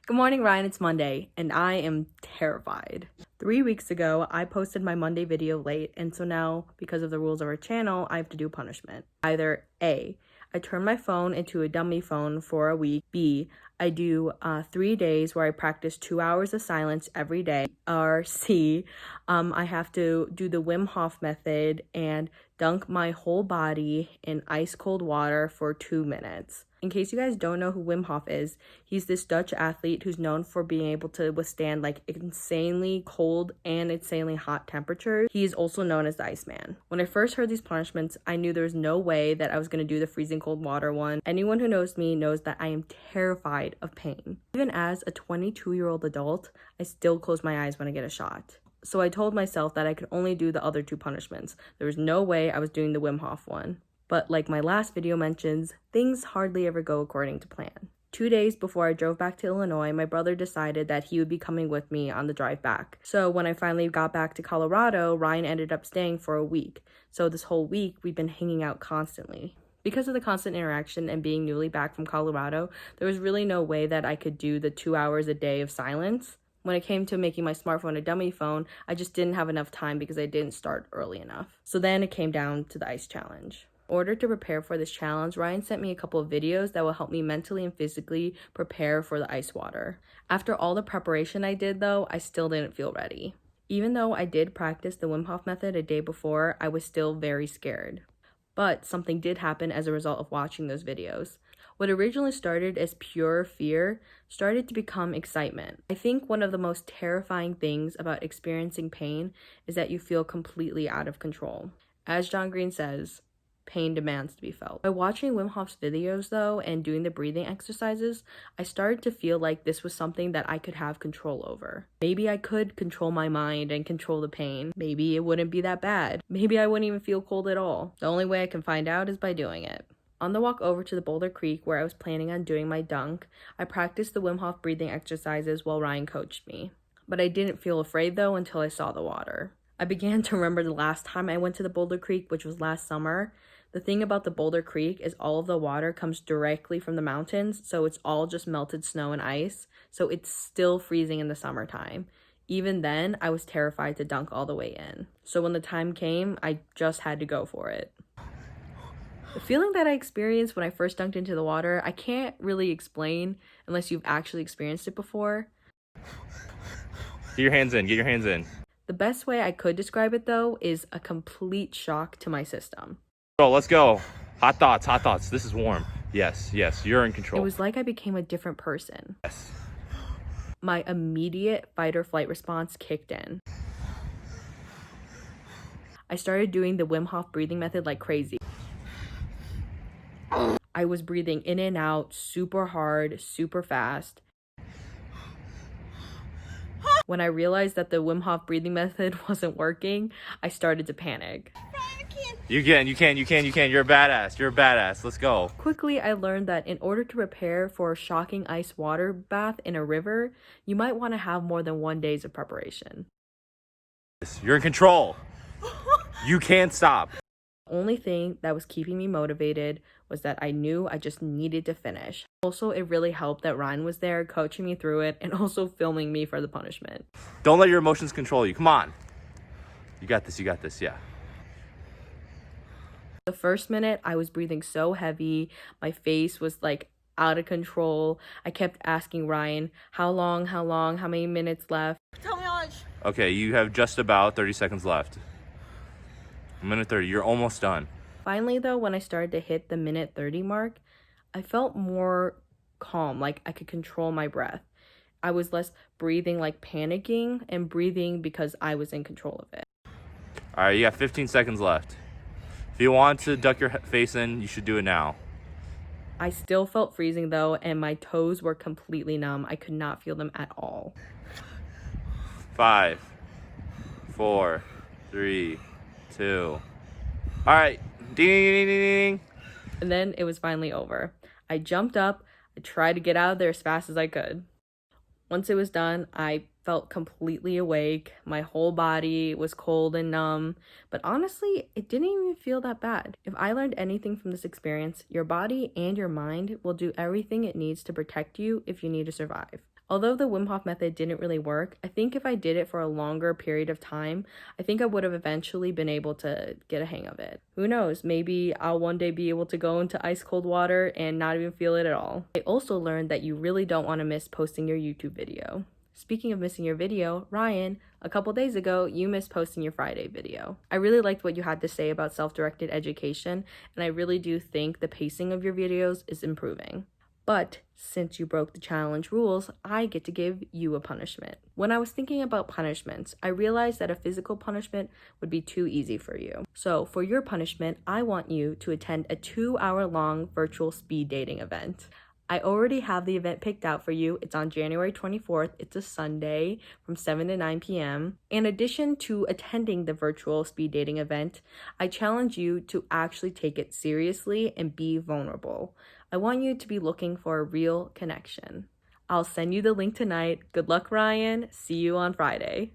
Good morning, Ryan. It's Monday, and I am terrified. 3 weeks ago, I posted my Monday video late, and so now, because of the rules of our channel, I have to do punishment. Either A, I turn my phone into a dummy phone for a week. B, I do 3 days where I practice 2 hours of silence every day. Or C, I have to do the Wim Hof method and dunk my whole body in ice cold water for 2 minutes. In case you guys don't know who Wim Hof is, he's this Dutch athlete who's known for being able to withstand like insanely cold and insanely hot temperatures. He is also known as the Iceman. When I first heard these punishments, I knew there was no way that I was going to do the freezing cold water one. Anyone who knows me knows that I am terrified of pain. Even as a 22-year-old adult, I still close my eyes when I get a shot. So I told myself that I could only do the other 2 punishments. There was no way I was doing the Wim Hof one. But like my last video mentions, things hardly ever go according to plan. 2 days before I drove back to Illinois, my brother decided that he would be coming with me on the drive back. So when I finally got back to Colorado, Ryan ended up staying for a week. So this whole week, we've been hanging out constantly. Because of the constant interaction and being newly back from Colorado, there was really no way that I could do the 2 hours a day of silence. When it came to making my smartphone a dummy phone, I just didn't have enough time because I didn't start early enough. So then it came down to the ice challenge. In order to prepare for this challenge, Ryan sent me a couple of videos that will help me mentally and physically prepare for the ice water. After all the preparation I did though, I still didn't feel ready. Even though I did practice the Wim Hof method a day before, I was still very scared. But something did happen as a result of watching those videos. What originally started as pure fear started to become excitement. I think one of the most terrifying things about experiencing pain is that you feel completely out of control. As John Green says, pain demands to be felt. By watching Wim Hof's videos though and doing the breathing exercises, I started to feel like this was something that I could have control over. Maybe I could control my mind and control the pain. Maybe it wouldn't be that bad. Maybe I wouldn't even feel cold at all. The only way I can find out is by doing it. On the walk over to the Boulder Creek where I was planning on doing my dunk, I practiced the Wim Hof breathing exercises while Ryan coached me. But I didn't feel afraid though until I saw the water. I began to remember the last time I went to the Boulder Creek, which was last summer. The thing about the Boulder Creek is all of the water comes directly from the mountains, so it's all just melted snow and ice, so it's still freezing in the summertime. Even then, I was terrified to dunk all the way in. So when the time came, I just had to go for it. The feeling that I experienced when I first dunked into the water, I can't really explain unless you've actually experienced it before. Get your hands in, get your hands in. The best way I could describe it though is a complete shock to my system. Oh, let's go. Hot thoughts, hot thoughts. This is warm. Yes, you're in control. It was like I became a different person. Yes. My immediate fight or flight response kicked in. I started doing the Wim Hof breathing method like crazy. I was breathing in and out super hard, super fast. When I realized that the Wim Hof breathing method wasn't working, I started to panic. You can. You're a badass. Let's go. Quickly, I learned that in order to prepare for a shocking ice water bath in a river, you might want to have more than 1 day of preparation. You're in control. You can't stop. The only thing that was keeping me motivated was that I knew I just needed to finish. Also, it really helped that Ryan was there coaching me through it and also filming me for the punishment. Don't let your emotions control you. Come on. You got this, yeah. The first minute, I was breathing so heavy. My face was like out of control. I kept asking Ryan, how long, how many minutes left? Tell me how much. Okay, you have just about 30 seconds left. 1:30, you're almost done. Finally though, when I started to hit the minute 30 mark, I felt more calm, like I could control my breath. I was less breathing like panicking and breathing because I was in control of it. All right, you got 15 seconds left. If you want to duck your face in, you should do it now. I still felt freezing though, and my toes were completely numb. I could not feel them at all. 5, 4, 3, 2. All right, ding, ding, ding, ding. And then it was finally over. I jumped up, I tried to get out of there as fast as I could. Once it was done, I felt completely awake. My whole body was cold and numb, but honestly, it didn't even feel that bad. If I learned anything from this experience, your body and your mind will do everything it needs to protect you if you need to survive. Although the Wim Hof method didn't really work, I think if I did it for a longer period of time, I think I would have eventually been able to get a hang of it. Who knows, maybe I'll one day be able to go into ice cold water and not even feel it at all. I also learned that you really don't want to miss posting your YouTube video. Speaking of missing your video, Ryan, a couple days ago, you missed posting your Friday video. I really liked what you had to say about self-directed education, and I really do think the pacing of your videos is improving. But since you broke the challenge rules, I get to give you a punishment. When I was thinking about punishments, I realized that a physical punishment would be too easy for you. So for your punishment, I want you to attend a 2-hour-long virtual speed dating event. I already have the event picked out for you. It's on January 24th. It's a Sunday from 7 to 9 p.m. In addition to attending the virtual speed dating event, I challenge you to actually take it seriously and be vulnerable. I want you to be looking for a real connection. I'll send you the link tonight. Good luck, Ryan. See you on Friday.